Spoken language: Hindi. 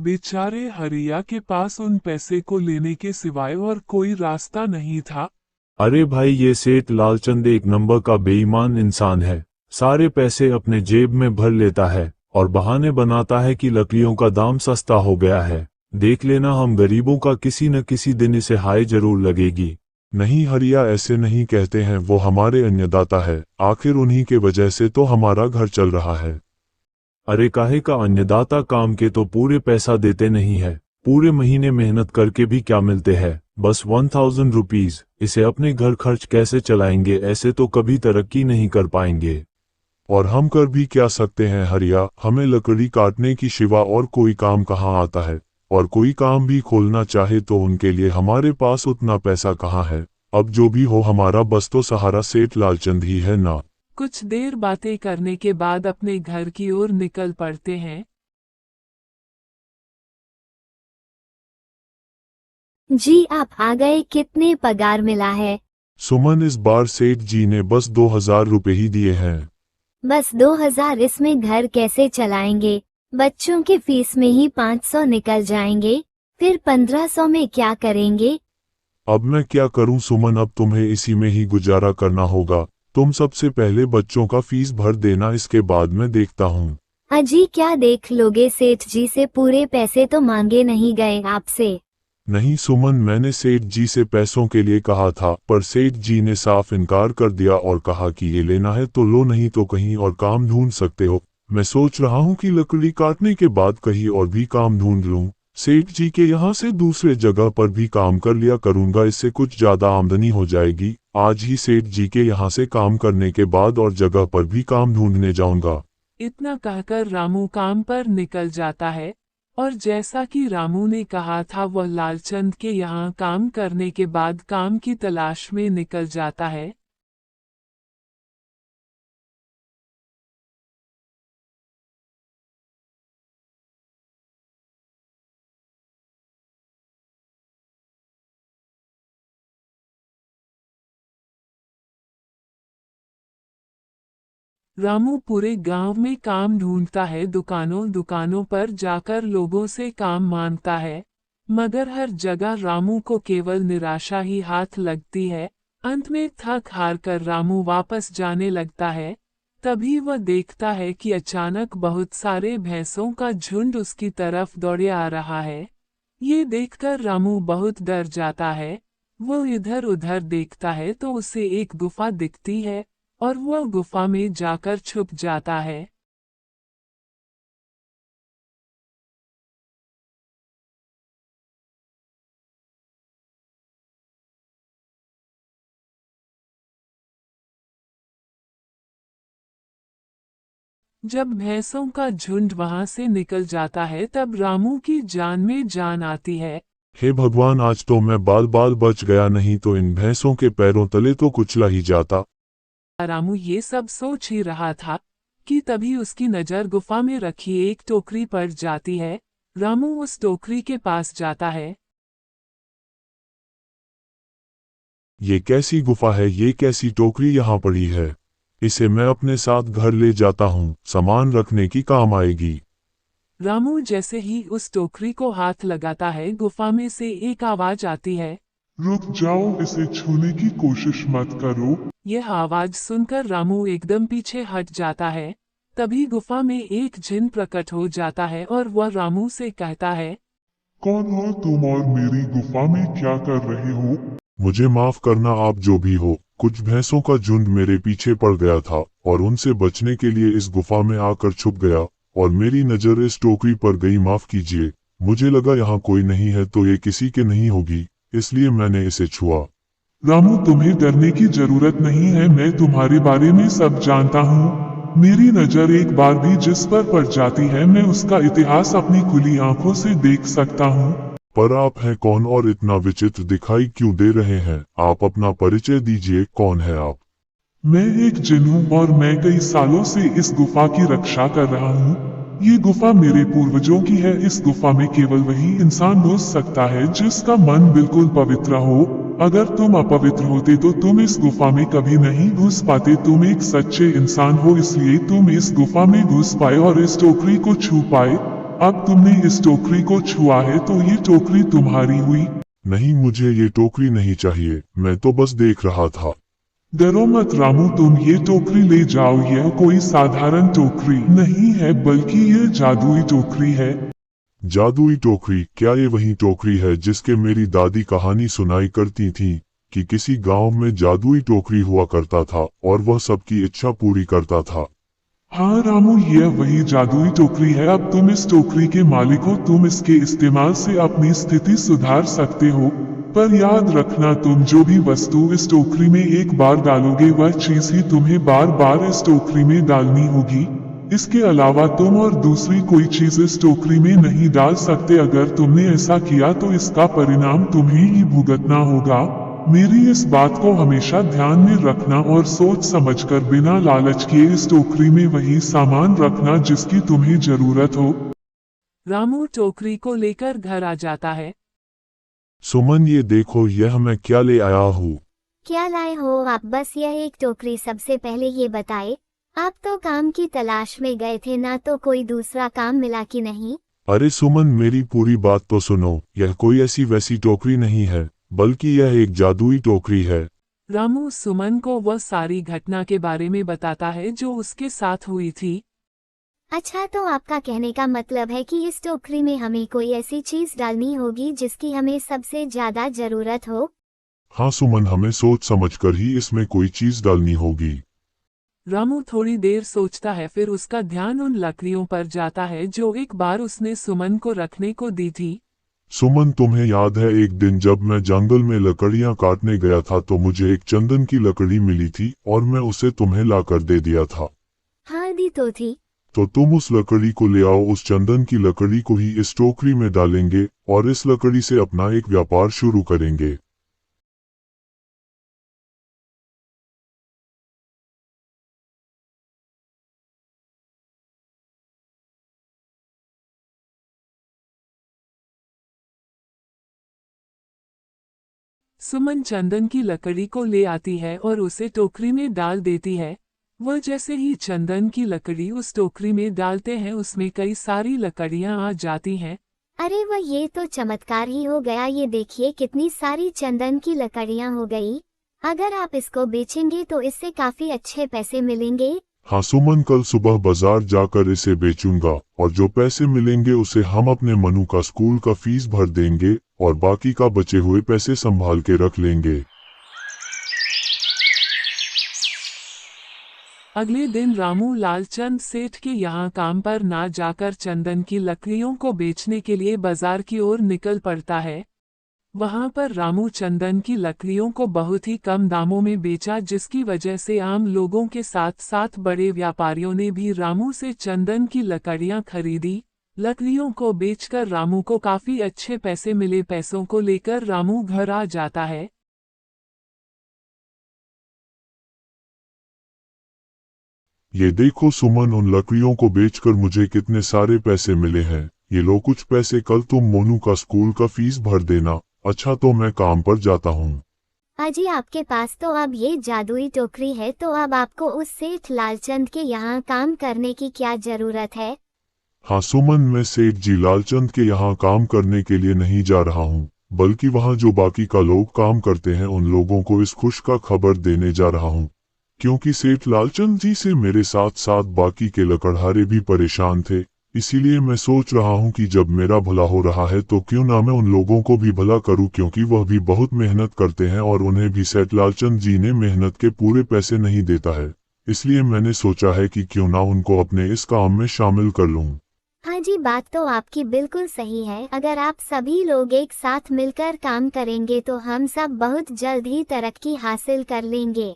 बेचारे हरिया के पास उन पैसे को लेने के सिवाय और कोई रास्ता नहीं था। अरे भाई, ये सेठ लालचंद एक नंबर का बेईमान इंसान है। सारे पैसे अपने जेब में भर लेता है और बहाने बनाता है कि लकड़ियों का दाम सस्ता हो गया है। देख लेना, हम गरीबों का किसी न किसी दिन इसे हाय जरूर लगेगी। नहीं हरिया, ऐसे नहीं कहते हैं, वो हमारे अन्नदाता है। आखिर उन्हीं के वजह से तो हमारा घर चल रहा है। अरे काहे का अन्नदाता, काम के तो पूरे पैसा देते नहीं है। पूरे महीने मेहनत करके भी क्या मिलते हैं, बस 1000 रुपीज। इसे अपने घर खर्च कैसे चलाएंगे? ऐसे तो कभी तरक्की नहीं कर पाएंगे। और हम कर भी क्या सकते हैं हरिया, हमें लकड़ी काटने की सिवा और कोई काम कहाँ आता है। और कोई काम भी खोलना चाहे तो उनके लिए हमारे पास उतना पैसा कहाँ है। अब जो भी हो, हमारा बस तो सहारा सेठ लालचंद ही है ना। कुछ देर बातें करने के बाद अपने घर की ओर निकल पड़ते हैं। जी आप आ गए, कितने पगार मिला है? सुमन, इस बार सेठ जी ने बस 2000 रुपए ही दिए हैं। बस 2000? इसमें घर कैसे चलाएंगे? बच्चों की फीस में ही 500 निकल जाएंगे, फिर 1500 में क्या करेंगे? अब मैं क्या करूं सुमन, अब तुम्हें इसी में ही गुजारा करना होगा। तुम सबसे पहले बच्चों का फीस भर देना, इसके बाद मैं देखता हूं। अजी क्या देख लोगे, सेठ जी से पूरे पैसे तो मांगे नहीं गए आपसे। नहीं सुमन, मैंने सेठ जी से पैसों के लिए कहा था, पर सेठ जी ने साफ इनकार कर दिया और कहा कि ये लेना है तो लो, नहीं तो कहीं और काम ढूंढ सकते हो। मैं सोच रहा हूँ कि लकड़ी काटने के बाद कहीं और भी काम ढूंढ लूं। सेठ जी के यहाँ से दूसरे जगह पर भी काम कर लिया करूंगा, इससे कुछ ज्यादा आमदनी हो जाएगी। आज ही सेठ जी के यहाँ से काम करने के बाद और जगह पर भी काम ढूंढने जाऊंगा। इतना कहकर रामू काम पर निकल जाता है और जैसा कि रामू ने कहा था, वह लालचंद के यहाँ काम करने के बाद काम की तलाश में निकल जाता है। रामू पूरे गांव में काम ढूंढता है, दुकानों दुकानों पर जाकर लोगों से काम मांगता है, मगर हर जगह रामू को केवल निराशा ही हाथ लगती है। अंत में थक हार कर रामू वापस जाने लगता है। तभी वह देखता है कि अचानक बहुत सारे भैंसों का झुंड उसकी तरफ दौड़े आ रहा है। ये देखकर रामू बहुत डर जाता है। वो इधर उधर देखता है तो उसे एक गुफा दिखती है और वह गुफा में जाकर छुप जाता है। जब भैंसों का झुंड वहां से निकल जाता है तब रामू की जान में जान आती है। हे भगवान, आज तो मैं बाल बाल बच गया, नहीं तो इन भैंसों के पैरों तले तो कुचला ही जाता। रामू ये सब सोच ही रहा था कि तभी उसकी नज़र गुफा में रखी एक टोकरी पर जाती है। रामू उस टोकरी के पास जाता है। ये कैसी गुफा है, ये कैसी टोकरी यहाँ पड़ी है? इसे मैं अपने साथ घर ले जाता हूँ, सामान रखने की काम आएगी। रामू जैसे ही उस टोकरी को हाथ लगाता है, गुफा में से एक आवाज आती है। रुक जाओ, इसे छूने की कोशिश मत करो। यह आवाज सुनकर रामू एकदम पीछे हट जाता है। तभी गुफा में एक जिन प्रकट हो जाता है और वह रामू से कहता है, कौन हो तुम और मेरी गुफा में क्या कर रहे हो? मुझे माफ करना, आप जो भी हो। कुछ भैंसों का झुंड मेरे पीछे पड़ गया था और उनसे बचने के लिए इस गुफा में आकर छुप गया और मेरी नजर इस टोकरी पर गई, माफ कीजिए। मुझे लगा यहाँ कोई नहीं है तो ये किसी के नहीं होगी, इसलिए मैंने इसे छुआ। रामू, तुम्हें डरने की जरूरत नहीं है, मैं तुम्हारे बारे में सब जानता हूँ। मेरी नजर एक बार भी जिस पर पड़ जाती है, मैं उसका इतिहास अपनी खुली आंखों से देख सकता हूँ। पर आप हैं कौन और इतना विचित्र दिखाई क्यों दे रहे हैं? आप अपना परिचय दीजिए, कौन है आप? मैं एक जिन हूँ और मैं कई सालों से इस गुफा की रक्षा कर रहा हूँ। ये गुफा मेरे पूर्वजों की है। इस गुफा में केवल वही इंसान घुस सकता है जिसका मन बिल्कुल पवित्र हो। अगर तुम अपवित्र होते तो तुम इस गुफा में कभी नहीं घुस पाते। तुम एक सच्चे इंसान हो, इसलिए तुम इस गुफा में घुस पाए और इस टोकरी को छू पाए। अब तुमने इस टोकरी को छुआ है तो ये टोकरी तुम्हारी हुई। नहीं, मुझे ये टोकरी नहीं चाहिए, मैं तो बस देख रहा था। डरो मत रामू, तुम ये टोकरी ले जाओ। यह कोई साधारण टोकरी नहीं है, बल्कि यह जादुई टोकरी है। जादुई टोकरी? क्या ये वही टोकरी है जिसके मेरी दादी कहानी सुनाई करती थी कि किसी गांव में जादुई टोकरी हुआ करता था और वह सबकी इच्छा पूरी करता था? हाँ रामू, यह वही जादुई टोकरी है। अब तुम इस टोकरी के मालिक हो, तुम इसके इस्तेमाल से अपनी स्थिति सुधार सकते हो। पर याद रखना, तुम जो भी वस्तु इस टोकरी में एक बार डालोगे वह चीज ही तुम्हें बार बार इस टोकरी में डालनी होगी। इसके अलावा तुम और दूसरी कोई चीज इस टोकरी में नहीं डाल सकते। अगर तुमने ऐसा किया तो इसका परिणाम तुम्हें ही भुगतना होगा। मेरी इस बात को हमेशा ध्यान में रखना और सोच समझकर बिना लालच किए इस टोकरी में वही सामान रखना जिसकी तुम्हें जरूरत हो। रामू टोकरी को लेकर घर आ जाता है। सुमन, ये देखो, यह मैं क्या ले आया हूँ। क्या लाए हो आप? बस यह एक टोकरी। सबसे पहले ये बताए, आप तो काम की तलाश में गए थे ना, तो कोई दूसरा काम मिला कि नहीं? अरे सुमन, मेरी पूरी बात तो सुनो। यह कोई ऐसी वैसी टोकरी नहीं है, बल्कि यह एक जादुई टोकरी है। रामू सुमन को वह सारी घटना के बारे में बताता है जो उसके साथ हुई थी। अच्छा, तो आपका कहने का मतलब है कि इस टोकरी में हमें कोई ऐसी चीज डालनी होगी जिसकी हमें सबसे ज्यादा जरूरत हो? हाँ सुमन, हमें सोच समझकर ही इसमें कोई चीज डालनी होगी। रामू थोड़ी देर सोचता है, फिर उसका ध्यान उन लकड़ियों पर जाता है जो एक बार उसने सुमन को रखने को दी थी। सुमन, तुम्हें याद है एक दिन जब मैं जंगल में लकड़ियां काटने गया था तो मुझे एक चंदन की लकड़ी मिली थी और मैं उसे तुम्हें लाकर दे दिया था। हाँ, दी तो थी। तो तुम उस लकड़ी को ले आओ। उस चंदन की लकड़ी को ही इस टोकरी में डालेंगे और इस लकड़ी से अपना एक व्यापार शुरू करेंगे। सुमन चंदन की लकड़ी को ले आती है और उसे टोकरी में डाल देती है। वह जैसे ही चंदन की लकड़ी उस टोकरी में डालते हैं, उसमें कई सारी लकड़ियां आ जाती हैं। अरे वह, ये तो चमत्कार ही हो गया। ये देखिए, कितनी सारी चंदन की लकड़ियां हो गई। अगर आप इसको बेचेंगे तो इससे काफी अच्छे पैसे मिलेंगे। हाँ सुमन, कल सुबह बाजार जाकर इसे बेचूंगा और जो पैसे मिलेंगे उसे हम अपने मनु का स्कूल का फीस भर देंगे और बाकी का बचे हुए पैसे संभाल के रख लेंगे। अगले दिन रामू लालचंद सेठ के यहाँ काम पर ना जाकर चंदन की लकड़ियों को बेचने के लिए बाजार की ओर निकल पड़ता है। वहां पर रामू चंदन की लकड़ियों को बहुत ही कम दामों में बेचा, जिसकी वजह से आम लोगों के साथ साथ बड़े व्यापारियों ने भी रामू से चंदन की लकड़ियां खरीदी। लकड़ियों को बेचकर रामू को काफी अच्छे पैसे मिले। पैसों को लेकर रामू घर आ जाता है। ये देखो सुमन, उन लकड़ियों को बेचकर मुझे कितने सारे पैसे मिले हैं। ये लो कुछ पैसे, कल तुम मोनू का स्कूल का फीस भर देना। अच्छा, तो मैं काम पर जाता हूँ। अजी, आपके पास तो अब ये जादुई टोकरी है, तो अब आपको उस सेठ लालचंद के यहाँ काम करने की क्या जरूरत है? हाँ सुमन, मैं सेठ जी लालचंद के यहाँ काम करने के लिए नहीं जा रहा हूँ, बल्कि वहाँ जो बाकी का लोग काम करते हैं उन लोगों को इस खुश का खबर देने जा रहा हूँ। क्योंकि सेठ लालचंद जी से मेरे साथ साथ बाकी के लकड़हारे भी परेशान थे, इसीलिए मैं सोच रहा हूँ कि जब मेरा भला हो रहा है तो क्यों ना मैं उन लोगों को भी भला करूँ, क्योंकि वह भी बहुत मेहनत करते हैं और उन्हें भी सेठ लालचंद जी ने मेहनत के पूरे पैसे नहीं देता है। इसलिए मैंने सोचा है कि क्यों ना उनको अपने इस काम में शामिल कर लूँ। हाँ जी, बात तो आपकी बिल्कुल सही है। अगर आप सभी लोग एक साथ मिलकर काम करेंगे तो हम सब बहुत जल्द ही तरक्की हासिल कर लेंगे।